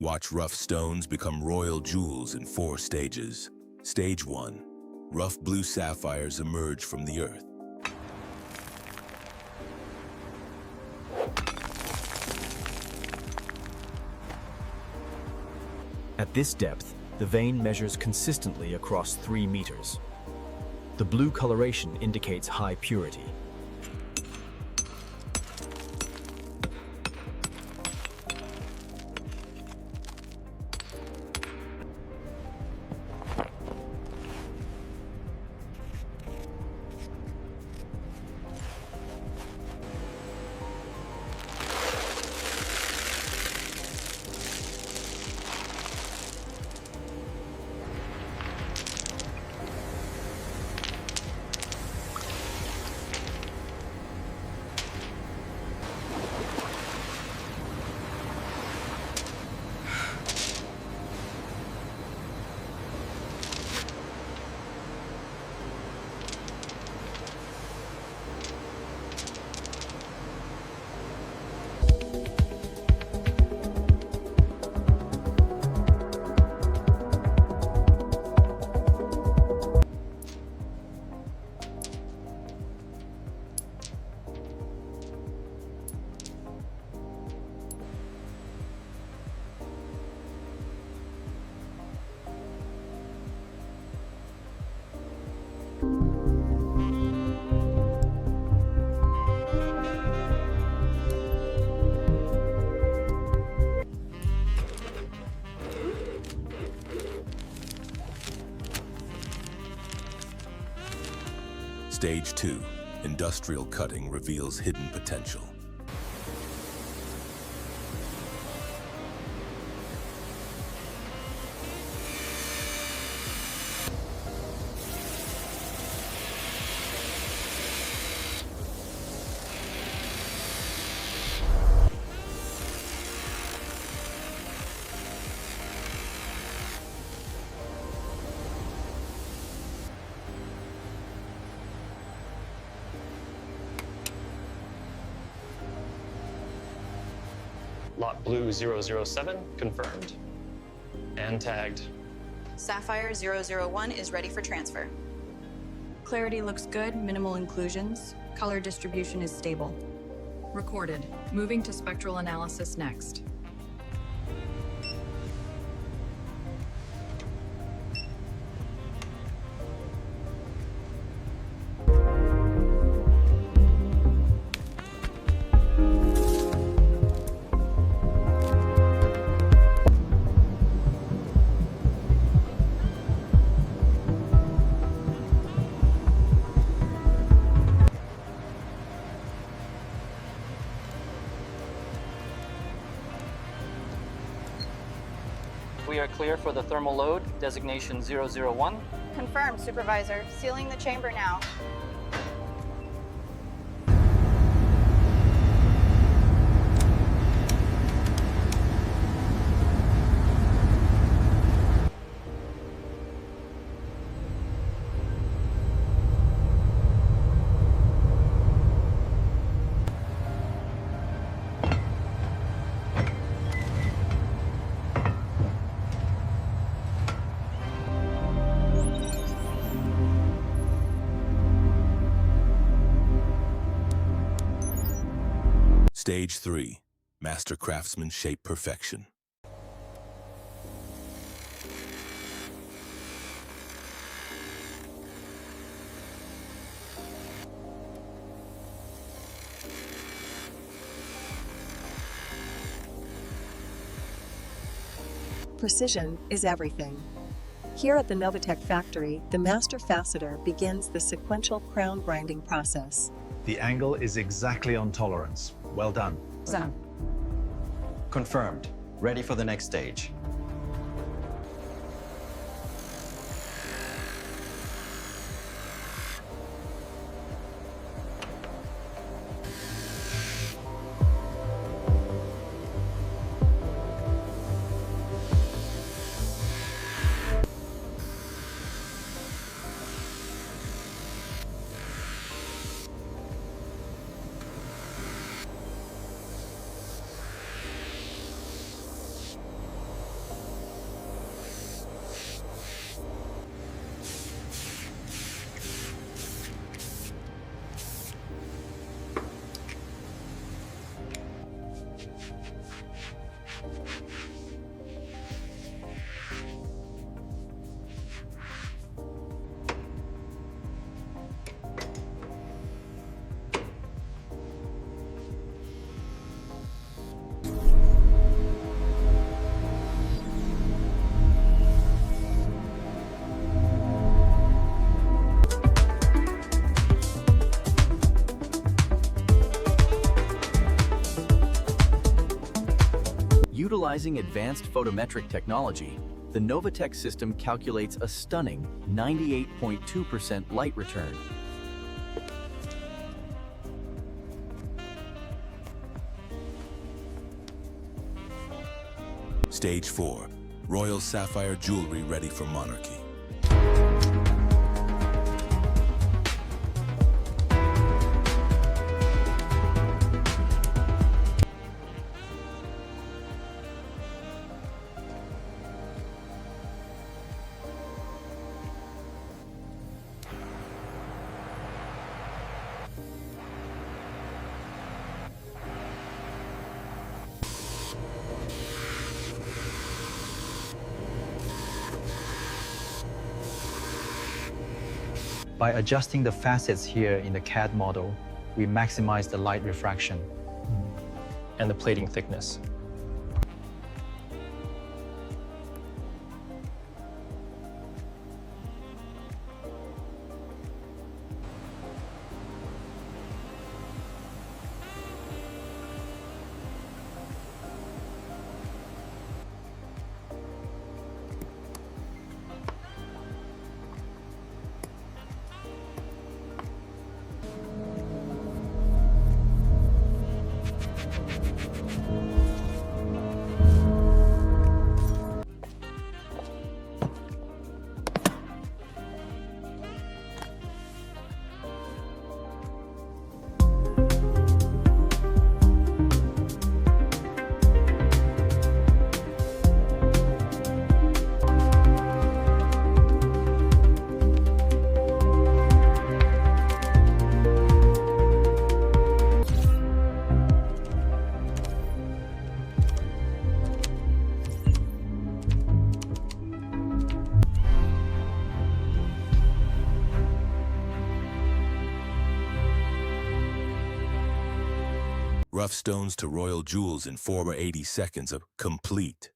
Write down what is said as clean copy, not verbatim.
Watch rough stones become royal jewels in 4 stages. Stage 1. Rough blue sapphires emerge from the earth. At this depth, the vein measures consistently across 3 meters. The blue coloration indicates high purity. Stage 2. Industrial cutting reveals hidden potential. Lot Blue 007 confirmed and tagged. Sapphire 001 is ready for transfer. Clarity looks good, minimal inclusions. Color distribution is stable. Recorded. Moving to spectral analysis next. We are clear for the thermal load, designation 001. Confirmed, Supervisor. Sealing the chamber now. Stage 3. Master craftsman shape perfection. Precision is everything. Here at the Novatek factory, the master faceter begins the sequential crown grinding process. The angle is exactly on tolerance. Well done. Confirmed. Ready for the next stage. Utilizing advanced photometric technology, the Novatek system calculates a stunning 98.2% light return. Stage 4. Royal sapphire jewelry ready for monarchy. By adjusting the facets here in the CAD model, we maximize the light refraction. and the plating thickness. Rough stones to royal jewels in 4 or 80 seconds of complete.